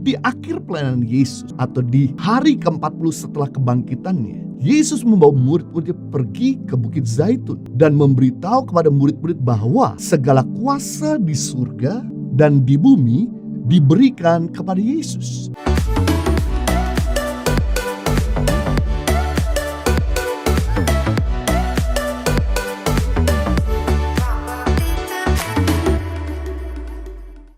Di akhir pelayanan Yesus atau di hari ke-40 setelah kebangkitannya, Yesus membawa murid-muridnya pergi ke Bukit Zaitun dan memberitahu kepada murid-murid bahwa segala kuasa di surga dan di bumi diberikan kepada Yesus.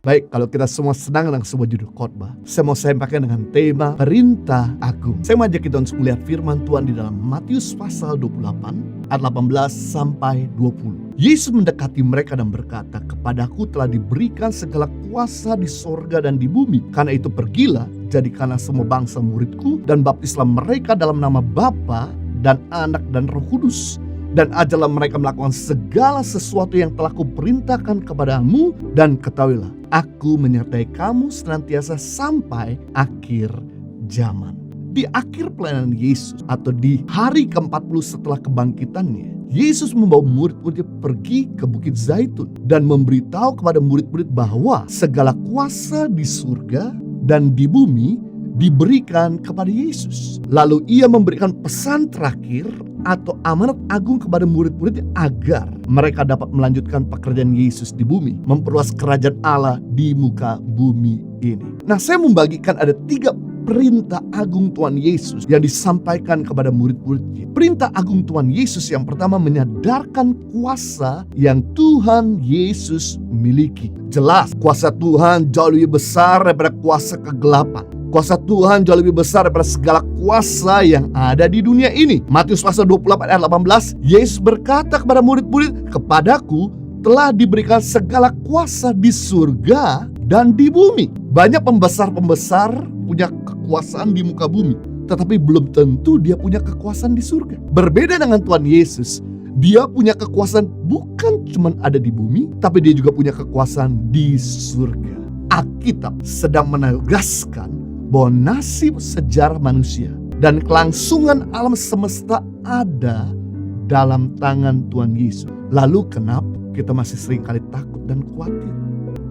Baik, kalau kita semua senang dengan sebuah judul khotbah, saya mau sampaikan dengan tema Perintah Agung. Saya mengajak kita untuk melihat firman Tuhan di dalam Matius pasal 28 ayat 18 sampai 20. Yesus mendekati mereka dan berkata, "Kepadaku telah diberikan segala kuasa di sorga dan di bumi. Karena itu pergilah, jadikanlah semua bangsa muridku dan baptislah mereka dalam nama Bapa dan Anak dan Roh Kudus. Dan ajarlah mereka melakukan segala sesuatu yang telah kuperintahkan kepadamu, dan ketahuilah, aku menyertai kamu senantiasa sampai akhir zaman." Di akhir pelayanan Yesus atau di hari ke-40 setelah kebangkitannya, Yesus membawa murid-muridnya pergi ke Bukit Zaitun dan memberitahu kepada murid-murid bahwa segala kuasa di surga dan di bumi diberikan kepada Yesus. Lalu ia memberikan pesan terakhir atau amanat agung kepada murid-muridnya agar mereka dapat melanjutkan pekerjaan Yesus di bumi, memperluas kerajaan Allah di muka bumi ini. Nah, saya membagikan ada 3 perintah agung Tuhan Yesus yang disampaikan kepada murid-muridnya. Perintah agung Tuhan Yesus yang pertama menyadarkan kuasa yang Tuhan Yesus miliki. Jelas, kuasa Tuhan jauh lebih besar daripada kuasa kegelapan. Kuasa Tuhan jauh lebih besar daripada segala kuasa yang ada di dunia ini. Matius pasal 28 ayat 18, Yesus berkata kepada murid-murid, "Kepadaku telah diberikan segala kuasa di surga dan di bumi." Banyak pembesar-pembesar punya kekuasaan di muka bumi, tetapi belum tentu dia punya kekuasaan di surga. Berbeda dengan Tuhan Yesus, dia punya kekuasaan bukan cuma ada di bumi, tapi dia juga punya kekuasaan di surga. Alkitab sedang menegaskan bahwa nasib sejarah manusia dan kelangsungan alam semesta ada dalam tangan Tuhan Yesus. Lalu kenapa kita masih sering kali takut dan khawatir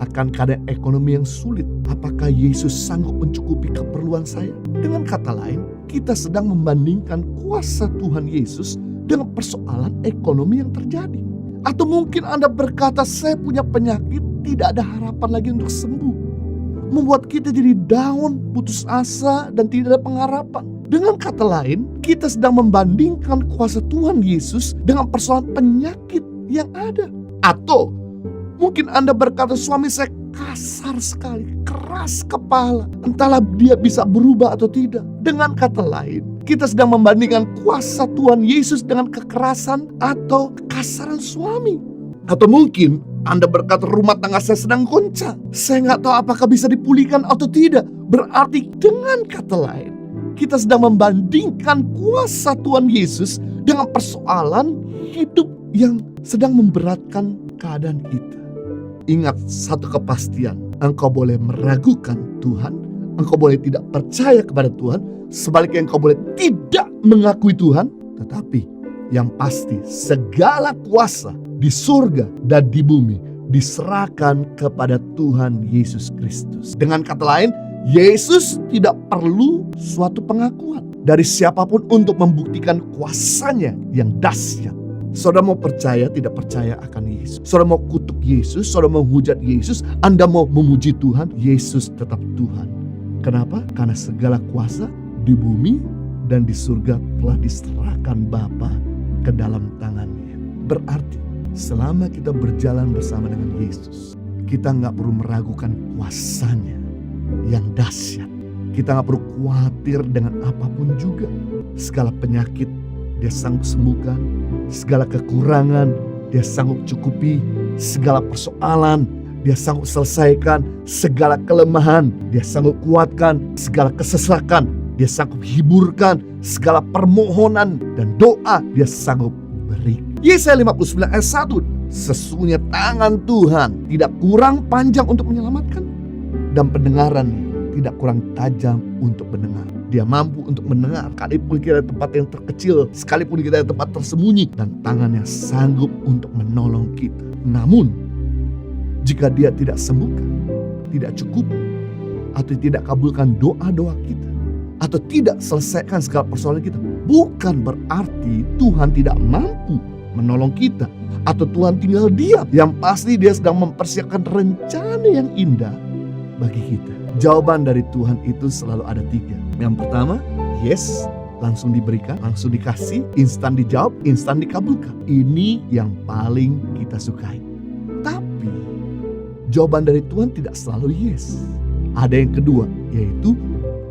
akan keadaan ekonomi yang sulit? Apakah Yesus sanggup mencukupi keperluan saya? Dengan kata lain, kita sedang membandingkan kuasa Tuhan Yesus dengan persoalan ekonomi yang terjadi. Atau mungkin Anda berkata, "Saya punya penyakit, tidak ada harapan lagi untuk sembuh." Membuat kita jadi down, putus asa, dan tidak ada pengharapan. Dengan kata lain, kita sedang membandingkan kuasa Tuhan Yesus dengan persoalan penyakit yang ada. Atau mungkin Anda berkata, "Suami saya kasar sekali, keras kepala. Entahlah dia bisa berubah atau tidak." Dengan kata lain, kita sedang membandingkan kuasa Tuhan Yesus dengan kekerasan atau kekasaran suami. Atau mungkin Anda berkata, "Rumah tangga saya sedang goncang. Saya nggak tahu apakah bisa dipulihkan atau tidak." Berarti dengan kata lain, kita sedang membandingkan kuasa Tuhan Yesus dengan persoalan hidup yang sedang memberatkan keadaan kita. Ingat satu kepastian, engkau boleh meragukan Tuhan, engkau boleh tidak percaya kepada Tuhan, sebaliknya engkau boleh tidak mengakui Tuhan, tetapi yang pasti segala kuasa di surga dan di bumi diserahkan kepada Tuhan Yesus Kristus. Dengan kata lain, Yesus tidak perlu suatu pengakuan dari siapapun untuk membuktikan kuasanya yang dahsyat. Saudara mau percaya tidak percaya akan Yesus, saudara mau kutuk Yesus, saudara mau hujat Yesus, Anda mau memuji Tuhan, Yesus tetap Tuhan. Kenapa? Karena segala kuasa di bumi dan di surga telah diserahkan Bapa ke dalam tangannya. Berarti selama kita berjalan bersama dengan Yesus, kita gak perlu meragukan kuasanya yang dahsyat. Kita gak perlu khawatir dengan apapun juga. Segala penyakit Dia sanggup sembuhkan, segala kekurangan Dia sanggup cukupi, segala persoalan Dia sanggup selesaikan, segala kelemahan Dia sanggup kuatkan, segala kesesakan Dia sanggup hiburkan, segala permohonan dan doa Dia sanggup beri. Yesaya 59 ayat 1, "Sesungguhnya tangan Tuhan tidak kurang panjang untuk menyelamatkan, dan pendengarannya tidak kurang tajam untuk mendengar." Dia mampu untuk mendengar sekalipun kita di tempat yang terkecil, sekalipun kita di tempat tersembunyi, dan tangannya sanggup untuk menolong kita. Namun jika Dia tidak sembuhkan, tidak cukup, atau tidak kabulkan doa-doa kita, atau tidak selesaikan segala persoalan kita, bukan berarti Tuhan tidak mampu menolong kita, atau Tuhan tinggal diam. Yang pasti Dia sedang mempersiapkan rencana yang indah bagi kita. Jawaban dari Tuhan itu selalu ada 3. Yang pertama, yes, langsung diberikan, langsung dikasih, instan dijawab, instan dikabulkan. Ini yang paling kita sukai. Tapi jawaban dari Tuhan tidak selalu yes. Ada yang kedua, yaitu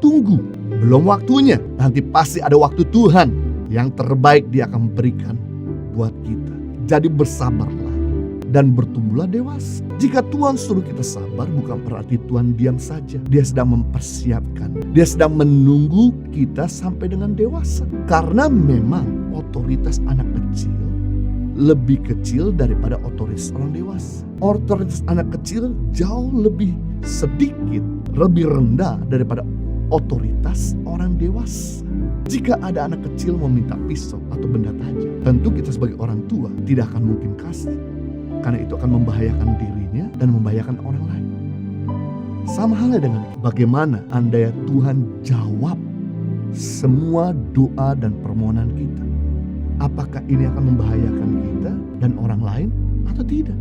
tunggu. Belum waktunya, nanti pasti ada waktu Tuhan. Yang terbaik Dia akan berikan buat kita. Jadi bersabarlah dan bertumbuhlah dewasa. Jika Tuhan suruh kita sabar, bukan berarti Tuhan diam saja. Dia sedang mempersiapkan. Dia sedang menunggu kita sampai dengan dewasa. Karena memang otoritas anak kecil lebih kecil daripada otoritas orang dewasa. Otoritas anak kecil jauh lebih sedikit, lebih rendah daripada otoritas orang dewasa. Jika ada anak kecil meminta pisau atau benda tajam, tentu kita sebagai orang tua tidak akan mungkin kasih. Karena itu akan membahayakan dirinya dan membahayakan orang lain. Sama halnya dengan bagaimana andai Tuhan jawab semua doa dan permohonan kita. Apakah ini akan membahayakan kita dan orang lain atau tidak?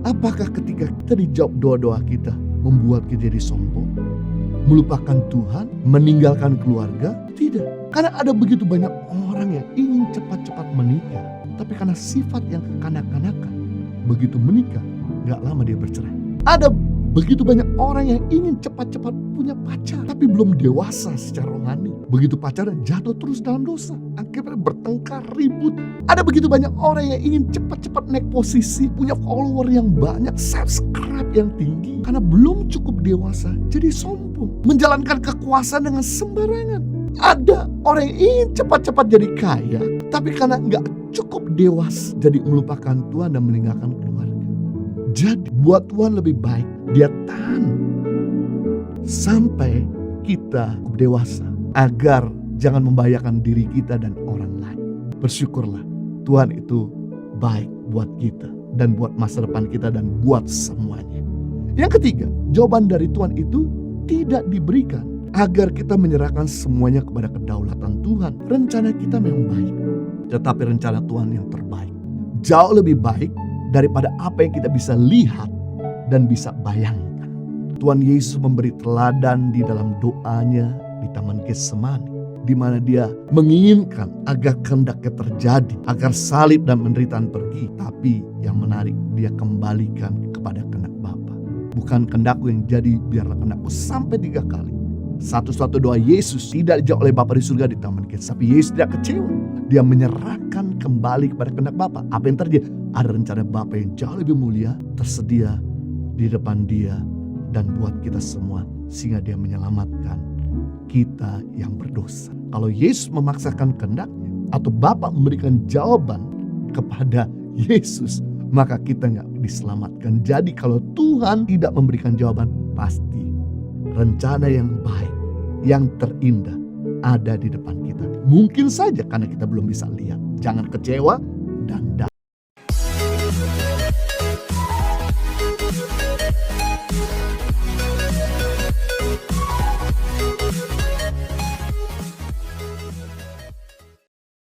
Apakah ketika kita dijawab doa-doa kita membuat kita jadi sombong? Melupakan Tuhan, meninggalkan keluarga? Tidak. Karena ada begitu banyak orang yang ingin cepat-cepat menikah, tapi karena sifat yang kekanak-kanakan, begitu menikah, gak lama dia bercerai. Ada begitu banyak orang yang ingin cepat-cepat punya pacar, tapi belum dewasa secara rohani. Begitu pacaran, jatuh terus dalam dosa. Akhirnya bertengkar, ribut. Ada begitu banyak orang yang ingin cepat-cepat naik posisi, punya follower yang banyak, subscribe yang tinggi. Karena belum cukup dewasa, jadi sombong. Menjalankan kekuasaan dengan sembarangan. Ada orang yang ingin cepat-cepat jadi kaya, tapi karena gak cukup dewasa, jadi melupakan Tuhan dan meninggalkan keluarga. Jadi buat Tuhan lebih baik Dia tahan sampai kita dewasa, agar jangan membahayakan diri kita dan orang lain. Bersyukurlah Tuhan itu baik buat kita dan buat masa depan kita dan buat semuanya. Yang ketiga, jawaban dari Tuhan itu tidak diberikan agar kita menyerahkan semuanya kepada kedaulatan Tuhan. Rencana kita memang baik, tetapi rencana Tuhan yang terbaik jauh lebih baik daripada apa yang kita bisa lihat dan bisa bayangkan. Tuhan Yesus memberi teladan di dalam doanya di Taman Getsemani, di mana Dia menginginkan agar kehendaknya terjadi, agar salib dan penderitaan pergi. Tapi yang menarik, Dia kembalikan kepada kehendak Bapa. Bukan kehendakku yang jadi, biarlah kehendakku, sampai 3 kali. Satu-satu doa Yesus tidak dijawab oleh Bapa di surga di Taman Getsemani. Tapi Yesus tidak kecewa. Dia menyerahkan kembali kepada kehendak Bapa. Apa yang terjadi? Ada rencana Bapa yang jauh lebih mulia tersedia di depan Dia dan buat kita semua, sehingga Dia menyelamatkan kita yang berdosa. Kalau Yesus memaksakan kehendaknya atau Bapa memberikan jawaban kepada Yesus, maka kita gak diselamatkan. Jadi kalau Tuhan tidak memberikan jawaban, pasti rencana yang baik, yang terindah ada di depan kita. Mungkin saja karena kita belum bisa lihat. Jangan kecewa dan